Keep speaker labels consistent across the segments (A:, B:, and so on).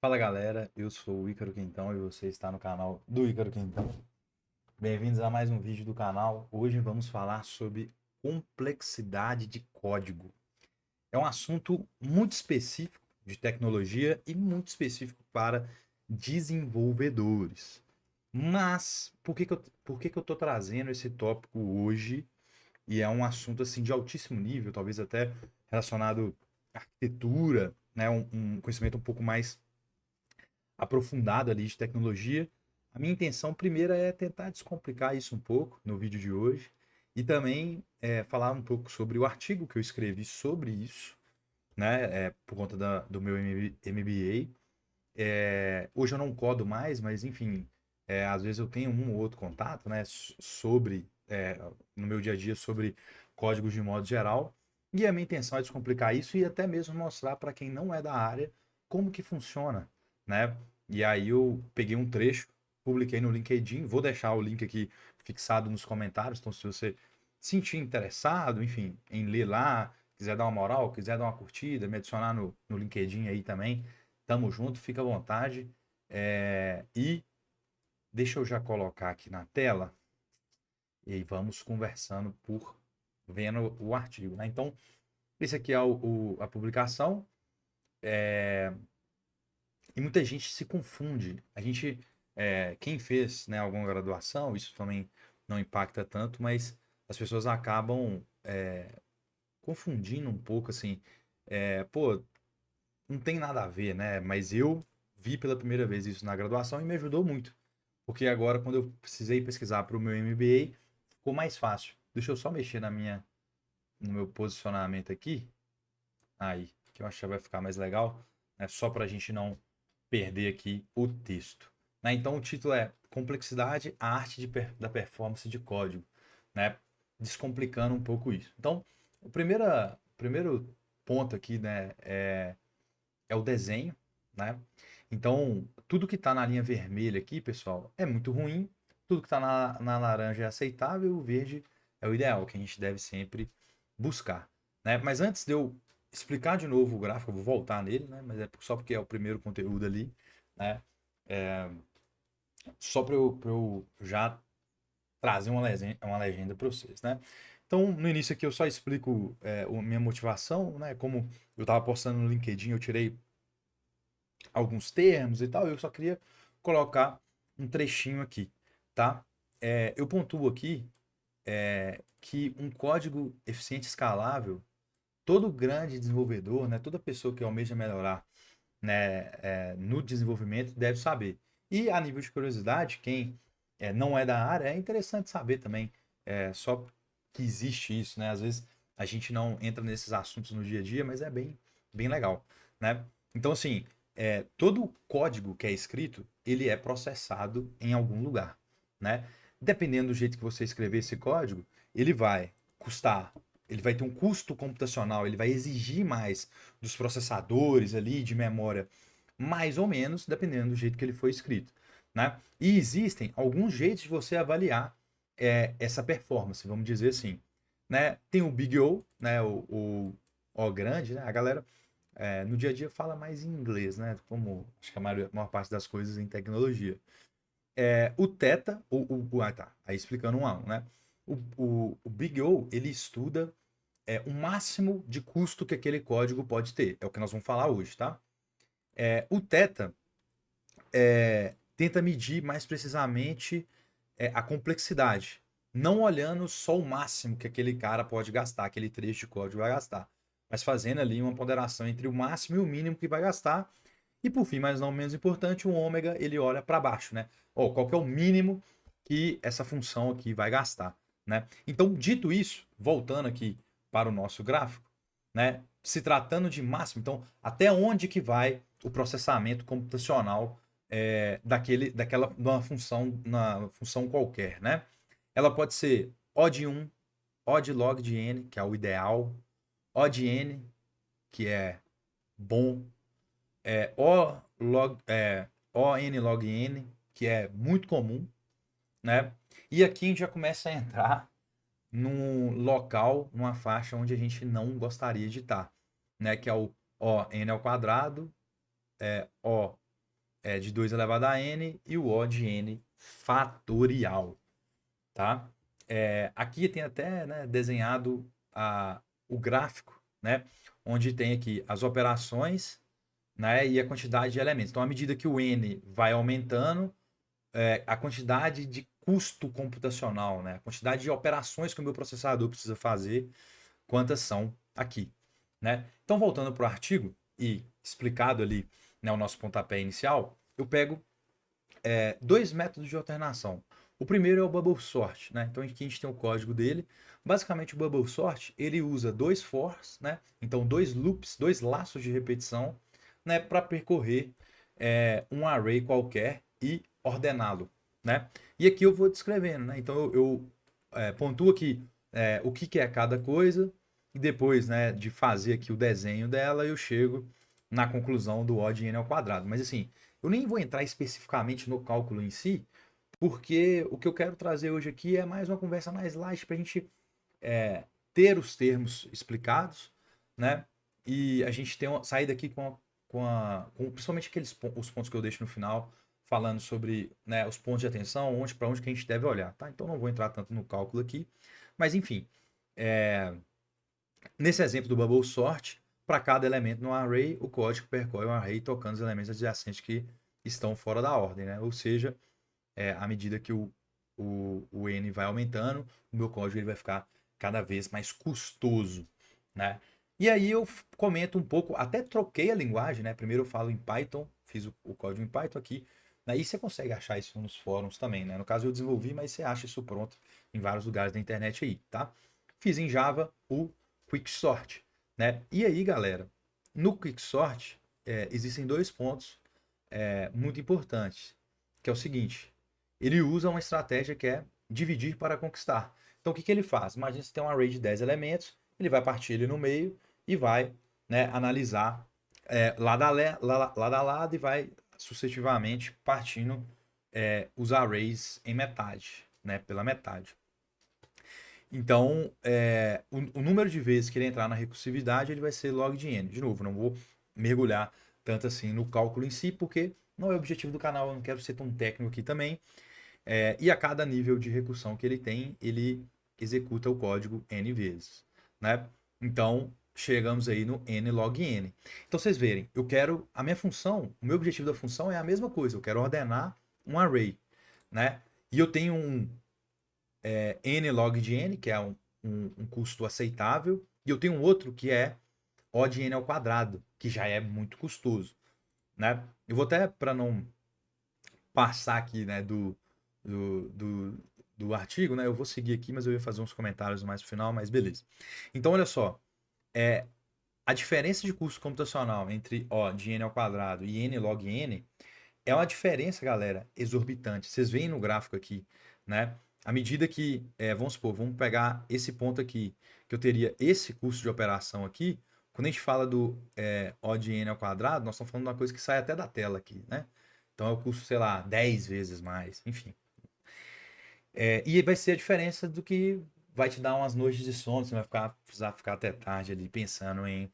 A: Fala galera, eu sou o Ícaro Quintão e você está no canal do Ícaro Quintão. Bem-vindos a mais um vídeo do canal. Hoje vamos falar sobre complexidade de código. É um assunto muito específico de tecnologia e muito específico para desenvolvedores. Mas por que que eu estou trazendo esse tópico hoje? E é um assunto assim de altíssimo nível, talvez até relacionado à arquitetura, né? Um conhecimento um pouco mais aprofundado ali de tecnologia. A minha intenção primeira é tentar descomplicar isso um pouco no vídeo de hoje e também falar um pouco sobre o artigo que eu escrevi sobre isso, né, por conta do meu MBA. Hoje eu não codo mais, mas enfim, às vezes eu tenho um ou outro contato, né, sobre, no meu dia a dia, sobre códigos de modo geral. E a minha intenção é descomplicar isso e até mesmo mostrar para quem não é da área como que funciona, né? E aí eu peguei um trecho, publiquei no LinkedIn, vou deixar o link aqui fixado nos comentários, então se você se sentir interessado, enfim, em ler lá, quiser dar uma moral, quiser dar uma curtida, me adicionar no LinkedIn aí também, tamo junto, fica à vontade. E deixa eu já colocar aqui na tela e vamos conversando por vendo o artigo, né? Então, esse aqui é a publicação. E muita gente se confunde. Quem fez, né, alguma graduação, isso também não impacta tanto, mas as pessoas acabam confundindo um pouco, assim, pô, não tem nada a ver, né? Mas eu vi pela primeira vez isso na graduação e me ajudou muito. Porque agora, quando eu precisei pesquisar para o meu MBA, ficou mais fácil. Deixa eu só mexer no meu posicionamento aqui. Aí, que eu acho que vai ficar mais legal, né? Só para a gente não perder aqui o texto. Né? Então, o título é Complexidade, a arte da performance de código, né? Descomplicando um pouco isso. Então, o primeiro ponto aqui, né, é o desenho, né? Então, tudo que está na linha vermelha aqui, pessoal, é muito ruim. Tudo que está na laranja é aceitável. O verde é o ideal, que a gente deve sempre buscar, né? Mas antes de eu explicar de novo o gráfico, eu vou voltar nele, né? Mas é só porque é o primeiro conteúdo ali, né? É, só para eu já trazer uma legenda para vocês, né? Então, no início aqui eu só explico a minha motivação, né? Como eu estava postando no LinkedIn, eu tirei alguns termos e tal, eu só queria colocar um trechinho aqui, tá? Eu pontuo aqui que um código eficiente e escalável, todo grande desenvolvedor, né, toda pessoa que almeja melhorar, né, no desenvolvimento deve saber. E a nível de curiosidade, quem não é da área, é interessante saber também, só que existe isso, né? Às vezes a gente não entra nesses assuntos no dia a dia, mas é bem legal, né? Então, assim, todo código que é escrito, ele é processado em algum lugar, né? Dependendo do jeito que você escrever esse código, ele vai custar, ele vai ter um custo computacional, ele vai exigir mais dos processadores ali de memória, mais ou menos, dependendo do jeito que ele foi escrito, né? E existem alguns jeitos de você avaliar essa performance, vamos dizer assim, né? Tem o Big O, né? O grande, né? A galera no dia a dia fala mais em inglês, né? Como acho que a maior parte das coisas em tecnologia. O Theta, tá, aí explicando um a um, né? O Big O, ele estuda o máximo de custo que aquele código pode ter. É o que nós vamos falar hoje, tá? O Theta tenta medir mais precisamente a complexidade, não olhando só o máximo que aquele cara pode gastar, aquele trecho de código vai gastar, mas fazendo ali uma ponderação entre o máximo e o mínimo que vai gastar. E por fim, mas não menos importante, o ômega ele olha para baixo, né? Qual que é o mínimo que essa função aqui vai gastar, né? Então, dito isso, voltando aqui para o nosso gráfico, né? Se tratando de máximo, então até onde que vai o processamento computacional daquela uma função qualquer, né? Ela pode ser O de um, O de log de n, que é o ideal, O de n, que é bom, O n log n, que é muito comum, né? E aqui a gente já começa a entrar num local, numa faixa onde a gente não gostaria de estar, né? Que é o O n ao quadrado, O é de 2 elevado a n e o O de n fatorial, tá? Aqui tem até, né, desenhado o gráfico, né, onde tem aqui as operações, né, e a quantidade de elementos. Então, à medida que o n vai aumentando, a quantidade de custo computacional, né, a quantidade de operações que o meu processador precisa fazer, quantas são aqui, né? Então, voltando para o artigo e explicado ali, né, o nosso pontapé inicial, eu pego dois métodos de alternação. O primeiro é o bubble sort, né? Então aqui a gente tem o código dele. Basicamente o bubble sort ele usa dois fors, né? Então dois loops, dois laços de repetição, né? Para percorrer um array qualquer e ordená-lo, né? E aqui eu vou descrevendo, né? Então eu pontuo aqui o que é cada coisa e depois, né, de fazer aqui o desenho dela, eu chego na conclusão do O de n ao quadrado. Mas assim, eu nem vou entrar especificamente no cálculo em si, porque o que eu quero trazer hoje aqui é mais uma conversa mais light para a gente ter os termos explicados, né? E a gente sair daqui com principalmente os pontos que eu deixo no final, falando sobre, né, os pontos de atenção, para onde que a gente deve olhar, tá? Então não vou entrar tanto no cálculo aqui, mas enfim, nesse exemplo do bubble sort, para cada elemento no array, o código percorre um array tocando os elementos adjacentes que estão fora da ordem, né? Ou seja, à medida que o N vai aumentando, o meu código ele vai ficar cada vez mais custoso, né? E aí eu comento um pouco, até troquei a linguagem, né? Primeiro eu falo em Python, fiz o código em Python aqui, né? E você consegue achar isso nos fóruns também, né? No caso eu desenvolvi, mas você acha isso pronto em vários lugares da internet aí, tá? Fiz em Java o Quicksort, né? E aí, galera, no Quicksort existem dois pontos muito importantes, que é o seguinte, ele usa uma estratégia que é dividir para conquistar. Então, o que ele faz? Imagina você tem um array de 10 elementos, ele vai partir ele no meio e vai, né, analisar lado a lado e vai sucessivamente partindo os arrays em metade, né, pela metade. Então, o número de vezes que ele entrar na recursividade, ele vai ser log de n. De novo, não vou mergulhar tanto assim no cálculo em si, porque não é o objetivo do canal, eu não quero ser tão técnico aqui também. E a cada nível de recursão que ele tem, ele executa o código n vezes, né? Então, chegamos aí no n log n. Então, vocês verem, a minha função, o meu objetivo da função é a mesma coisa, eu quero ordenar um array, né? E eu tenho n log de n, que é um custo aceitável, e eu tenho um outro que é O de n ao quadrado, que já é muito custoso, né? Eu vou até, para não passar aqui, né, do, do, do artigo, né, eu vou seguir aqui, mas eu ia fazer uns comentários mais no final, mas beleza. Então, olha só, a diferença de custo computacional entre O de n ao quadrado e n log n é uma diferença, galera, exorbitante. Vocês veem no gráfico aqui, né? À medida que, vamos supor, vamos pegar esse ponto aqui, que eu teria esse custo de operação aqui, quando a gente fala do O de n ao quadrado, nós estamos falando de uma coisa que sai até da tela aqui, né? Então é o custo, sei lá, 10 vezes mais, enfim. E vai ser a diferença do que vai te dar umas noites de sono, você vai precisar ficar até tarde ali pensando em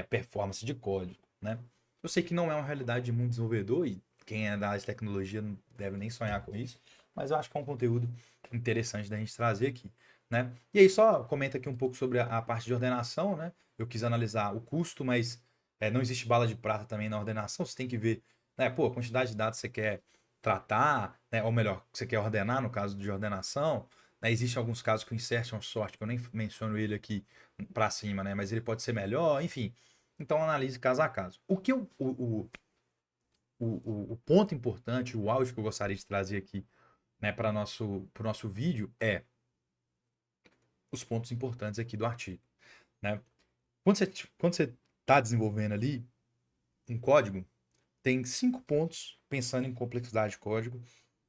A: performance de código, né? Eu sei que não é uma realidade de muito desenvolvedor e quem é da área de tecnologia não deve nem sonhar com isso, mas eu acho que é um conteúdo interessante da gente trazer aqui, né? E aí só comenta aqui um pouco sobre a parte de ordenação, né? Eu quis analisar o custo, mas não existe bala de prata também na ordenação, você tem que ver, né? Pô, a quantidade de dados que você quer tratar, né? Ou melhor, que você quer ordenar no caso de ordenação, né? Existem alguns casos que o insertion sort, que eu nem menciono ele aqui para cima, né? Mas ele pode ser melhor, enfim. Então analise caso a caso. O ponto importante, o áudio que eu gostaria de trazer aqui, né, para o nosso vídeo é os pontos importantes aqui do artigo, né? Quando você está desenvolvendo ali um código, tem 5 pontos pensando em complexidade de código,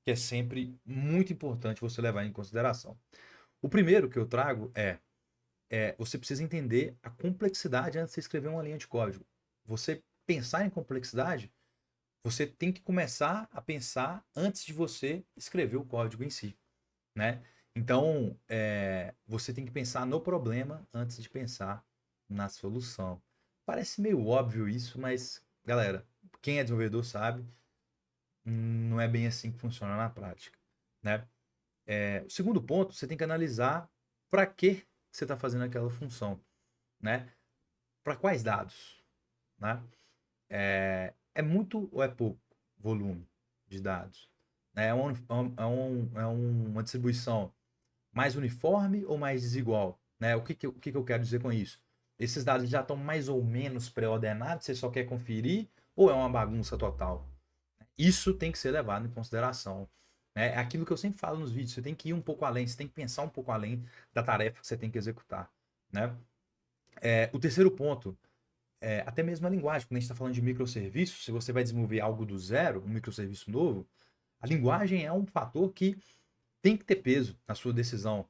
A: que é sempre muito importante você levar em consideração. O primeiro que eu trago você precisa entender a complexidade antes de você escrever uma linha de código. Você pensar em complexidade, você tem que começar a pensar antes de você escrever o código em si, né? Então, você tem que pensar no problema antes de pensar na solução. Parece meio óbvio isso, mas, galera, quem é desenvolvedor sabe, não é bem assim que funciona na prática, né? O segundo ponto, você tem que analisar para que você está fazendo aquela função, né? Para quais dados, né? É muito ou é pouco volume de dados? Uma distribuição mais uniforme ou mais desigual? Né? O que eu quero dizer com isso? Esses dados já estão mais ou menos pré-ordenados, você só quer conferir, ou é uma bagunça total? Isso tem que ser levado em consideração. Né? É aquilo que eu sempre falo nos vídeos, você tem que ir um pouco além, você tem que pensar um pouco além da tarefa que você tem que executar. Né? O terceiro ponto, até mesmo a linguagem, quando a gente está falando de microserviços, se você vai desenvolver algo do zero, um microserviço novo, a linguagem é um fator que tem que ter peso na sua decisão.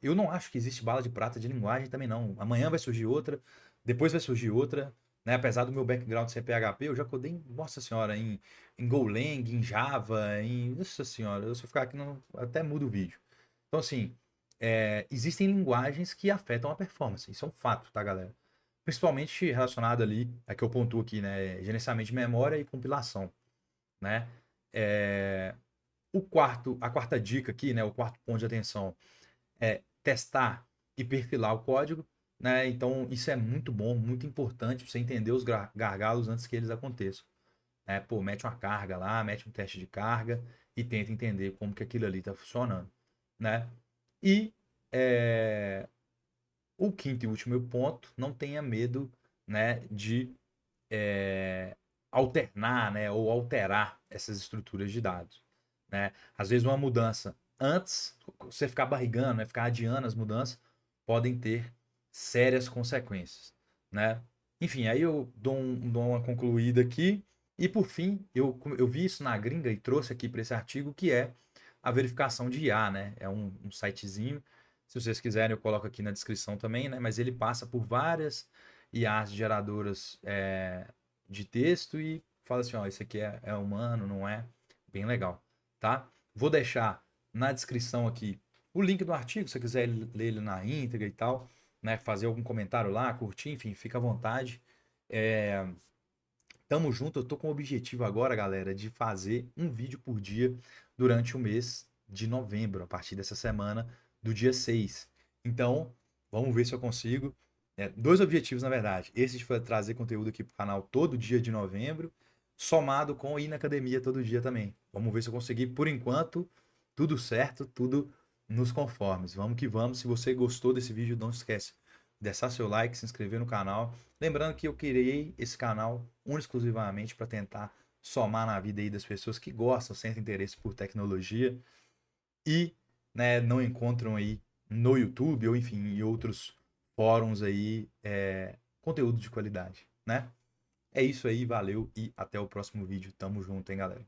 A: Eu não acho que existe bala de prata de linguagem também não. Amanhã vai surgir outra, depois vai surgir outra. Né? Apesar do meu background ser PHP, eu já codei, nossa senhora, em Golang, em Java, Nossa senhora, se eu ficar aqui, não, até mudo o vídeo. Então, assim, existem linguagens que afetam a performance. Isso é um fato, tá, galera? Principalmente relacionado ali, a que eu pontuo aqui, né? Gerenciamento de memória e compilação, né? É, a quarta dica aqui, né? O quarto ponto de atenção é testar e perfilar o código, né? Então, isso é muito bom, muito importante para você entender os gargalos antes que eles aconteçam. Né? Pô, mete uma carga lá, mete um teste de carga e tenta entender como que aquilo ali está funcionando, né? E é, o quinto e último ponto, não tenha medo, né, de alternar, né, ou alterar essas estruturas de dados, né? Às vezes uma mudança antes, você ficar barrigando, né, ficar adiando as mudanças, podem ter sérias consequências, né? Enfim, aí eu dou uma concluída aqui e por fim, eu vi isso na gringa e trouxe aqui para esse artigo que é a verificação de IA, né? É um sitezinho, se vocês quiserem eu coloco aqui na descrição também, né? Mas ele passa por várias IAs geradoras de texto e fala assim, ó, isso aqui é humano, não é? Bem legal, tá? Vou deixar na descrição aqui o link do artigo, se você quiser ler ele na íntegra e tal, né? Fazer algum comentário lá, curtir, enfim, fica à vontade. É, Tamo junto, eu tô com o objetivo agora, galera, de fazer um vídeo por dia durante o mês de novembro, a partir dessa semana, do dia 6. Então, vamos ver se eu consigo. Dois objetivos, na verdade. Esse de trazer conteúdo aqui pro canal todo dia de novembro, somado com ir na academia todo dia também. Vamos ver se eu conseguir. Por enquanto, tudo certo, tudo nos conformes. Vamos que vamos. Se você gostou desse vídeo, não esquece de deixar seu like, se inscrever no canal. Lembrando que eu criei esse canal exclusivamente para tentar somar na vida aí das pessoas que gostam, sentem interesse por tecnologia e, né, não encontram aí no YouTube ou enfim em outros fóruns aí conteúdo de qualidade, né? É isso aí, valeu e até o próximo vídeo. Tamo junto, hein, galera?